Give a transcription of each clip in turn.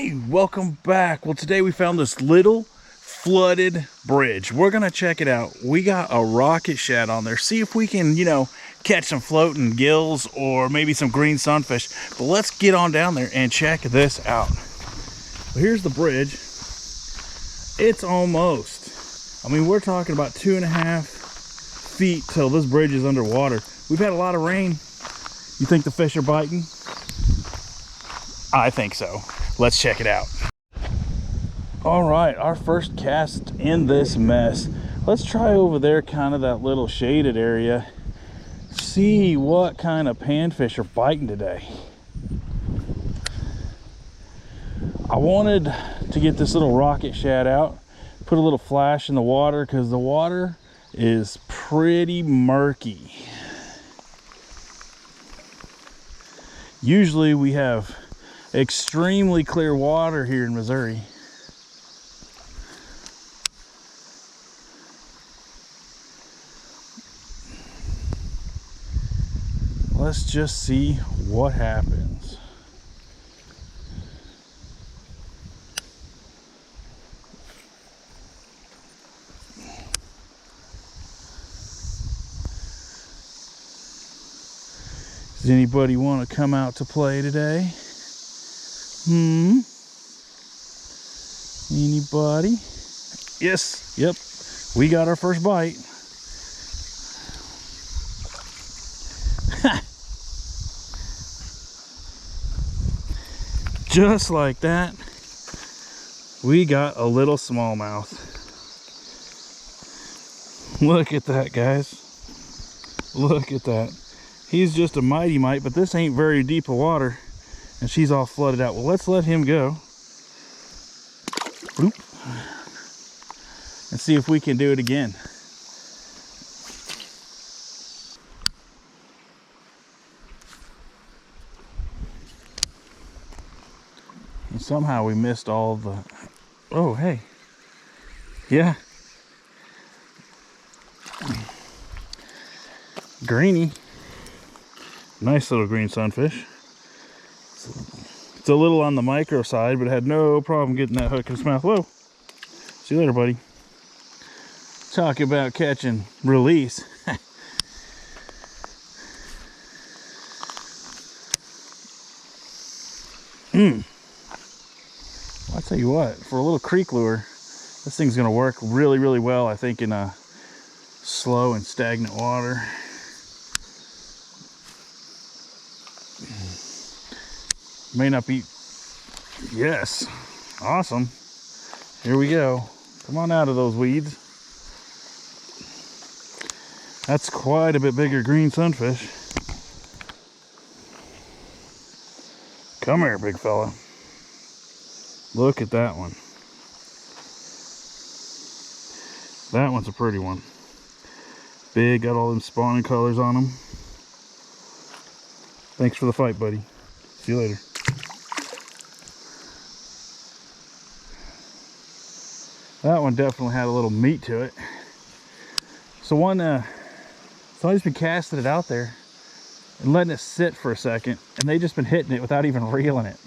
Hey, welcome back. Well, today we found this little flooded bridge. We're gonna check it out. We got a rocket shad on there. See if we can, catch some floating gills or maybe some green sunfish. But let's get on down there and check this out. Well, here's the bridge. It's almost, we're talking about 2.5 feet till this bridge is underwater. We've had a lot of rain. You think the fish are biting? I think so. Let's check it out. All right, our first cast in this mess. Let's try over there, kind of that little shaded area. See what kind of panfish are biting today. I wanted to get this little rocket shad out, put a little flash in the water because the water is pretty murky. Usually we have extremely clear water here in Missouri. Let's just see what happens. Does anybody want to come out to play today? Anybody? Yes, yep. We got our first bite. Just like that, we got a little smallmouth. Look at that, guys. Look at that. He's just a mighty mite, but this ain't very deep of water. And she's all flooded out. Well, let's let him go. Bloop. And see if we can do it again. And somehow we missed all the... Oh, hey. Yeah. Greenie. Nice little green sunfish. It's a little on the micro side, but had no problem getting that hook in its mouth. Whoa. See you later, buddy. Talk about catching release. Well, I tell you what, for a little creek lure, this thing's gonna work really, really well, I think, in a slow and stagnant water. May not be... Yes. Awesome. Here we go. Come on out of those weeds. That's quite a bit bigger green sunfish. Come here, big fella. Look at that one. That one's a pretty one. Big, got all them spawning colors on them. Thanks for the fight, buddy. See you later. That one definitely had a little meat to it. So somebody's been casting it out there and letting it sit for a second, and they just been hitting it without even reeling it.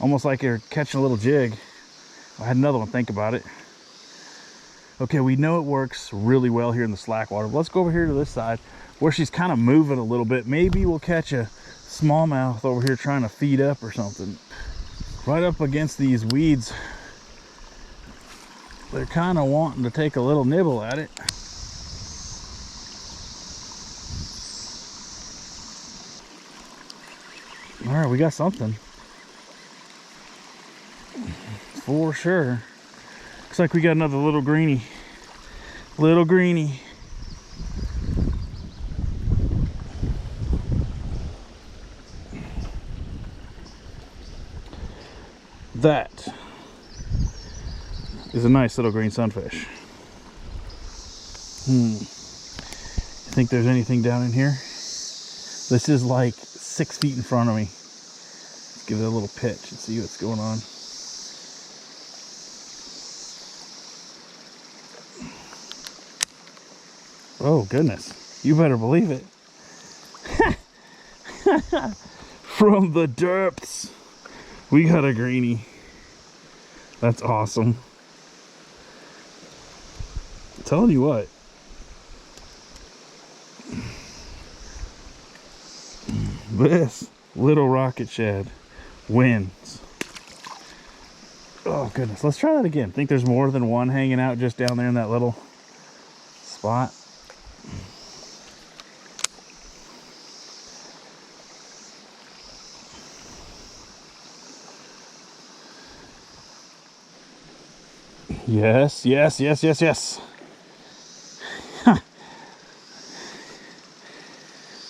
Almost like they're catching a little jig. I had another one, think about it. Okay, we know it works really well here in the slack water. Let's go over here to this side where she's kind of moving a little bit. Maybe we'll catch a smallmouth over here trying to feed up or something. Right up against these weeds. They're kind of wanting to take a little nibble at it. All right, we got something. For sure. Looks like we got another little greenie. Little greenie. That is a nice little green sunfish. You think there's anything down in here? This is like 6 feet in front of me. Let's give it a little pitch and see what's going on. Oh goodness, you better believe it. From the depths, We got a greenie. That's awesome. I'm telling you what. This little rocket shad wins. Oh goodness, let's try that again. Think there's more than one hanging out just down there in that little spot. Yes, yes, yes, yes, yes.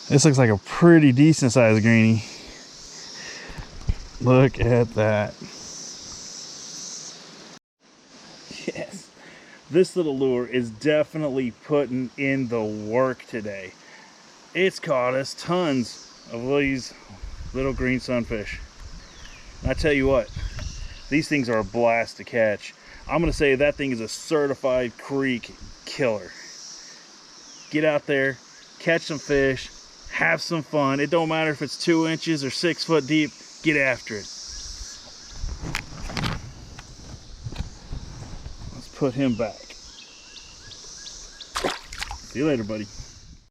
This looks like a pretty decent sized greenie. Look at that. Yes, this little lure is definitely putting in the work today. It's caught us tons of these little green sunfish. And I tell you what, these things are a blast to catch. I'm gonna say that thing is a certified creek killer. Get out there, catch some fish, have some fun. It don't matter if it's 2 inches or 6 foot deep, get after it. Let's put him back. See you later, buddy.